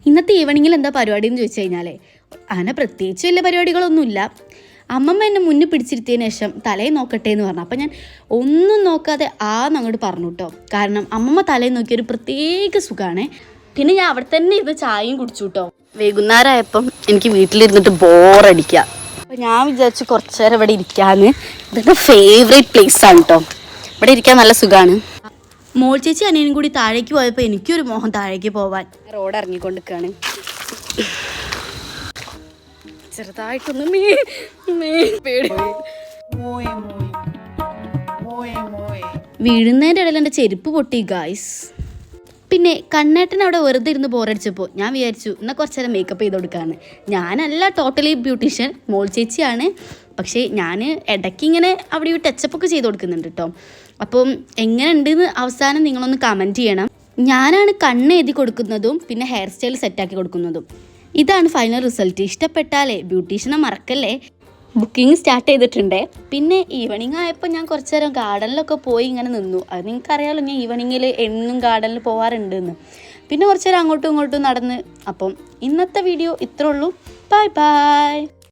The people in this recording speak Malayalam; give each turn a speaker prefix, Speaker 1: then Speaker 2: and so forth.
Speaker 1: ഇന്നത്തെ ഈവനിങ്ങിൽ എന്താ പരിപാടി എന്ന് ചോദിച്ചു കഴിഞ്ഞാൽ അങ്ങനെ പ്രത്യേകിച്ച് വലിയ പരിപാടികളൊന്നുമില്ല. അമ്മമ്മ എന്നെ മുന്നിൽ പിടിച്ചിരുത്തിയതിന് ശേഷം തലയിൽ നോക്കട്ടെ എന്ന് പറഞ്ഞു. അപ്പം ഞാൻ ഒന്നും നോക്കാതെ അങ്ങോട്ട് പറഞ്ഞു കേട്ടോ. കാരണം അമ്മമ്മ തലയിൽ നോക്കിയൊരു പ്രത്യേക സുഖമാണ്. പിന്നെ ഞാൻ അവിടെ തന്നെ ഇരുന്ന് ചായയും കുടിച്ചു കേട്ടോ. വൈകുന്നേരമായപ്പം എനിക്ക് വീട്ടിലിരുന്നിട്ട് ബോറടിക്കുക. അപ്പോൾ ഞാൻ വിചാരിച്ചു കുറച്ച് നേരം ഇവിടെ ഇരിക്കാമെന്ന്. ഇതൊക്കെ ഫേവറേറ്റ് പ്ലേസാണ് കേട്ടോ. ഇവിടെ ഇരിക്കാൻ നല്ല സുഖമാണ്. മോൾ ചേച്ചി അനിയനും കൂടി താഴേക്ക് പോയപ്പോൾ എനിക്കൊരു മോഹം താഴേക്ക് പോവാൻ. റോഡ് ഇറങ്ങിക്കൊണ്ടിരിക്കുകയാണ്. ചെറുതായിട്ടൊന്നും വീഴുന്നതിൻ്റെ ഇടയിൽ എൻ്റെ ചെരുപ്പ് പൊട്ടി ഗായ്സ്. പിന്നെ കണ്ണേട്ടൻ അവിടെ വെറുതെ ഇരുന്ന് ബോറടിച്ചപ്പോൾ ഞാൻ വിചാരിച്ചു എന്നാൽ കുറച്ച് നേരം മേക്കപ്പ് ചെയ്ത് കൊടുക്കാമെന്ന്. ഞാനല്ല ടോട്ടലി ബ്യൂട്ടീഷ്യൻ, മോൾ ചേച്ചിയാണ്. പക്ഷേ ഞാൻ ഇടയ്ക്കിങ്ങനെ അവിടെ ടച്ചപ്പൊക്കെ ചെയ്ത് കൊടുക്കുന്നുണ്ട് കേട്ടോ. അപ്പം എങ്ങനെ ഉണ്ടെന്ന് അവസാനം നിങ്ങളൊന്ന് കമൻറ്റ് ചെയ്യണം. ഞാനാണ് കണ്ണ് എഴുതി കൊടുക്കുന്നതും പിന്നെ ഹെയർ സ്റ്റൈൽ സെറ്റാക്കി കൊടുക്കുന്നതും. ഇതാണ് ഫൈനൽ റിസൾട്ട്. ഇഷ്ടപ്പെട്ടാലേ ബ്യൂട്ടീഷ്യനെ മറക്കല്ലേ. ബുക്കിംഗ് സ്റ്റാർട്ട് ചെയ്തിട്ടുണ്ടേ. പിന്നെ ഈവനിങ് ആയപ്പോൾ ഞാൻ കുറച്ച് നേരം ഗാർഡനിലൊക്കെ പോയി ഇങ്ങനെ നിന്നു. അത് നിങ്ങൾക്കറിയാമല്ലോ, ഞാൻ ഈവനിങ്ങിൽ എന്നും ഗാർഡനിൽ പോകാറുണ്ടെന്ന്. പിന്നെ കുറച്ച് നേരം അങ്ങോട്ടും ഇങ്ങോട്ടും നടന്ന്. അപ്പം ഇന്നത്തെ വീഡിയോ ഇത്രേ ഉള്ളൂ. Bye bye.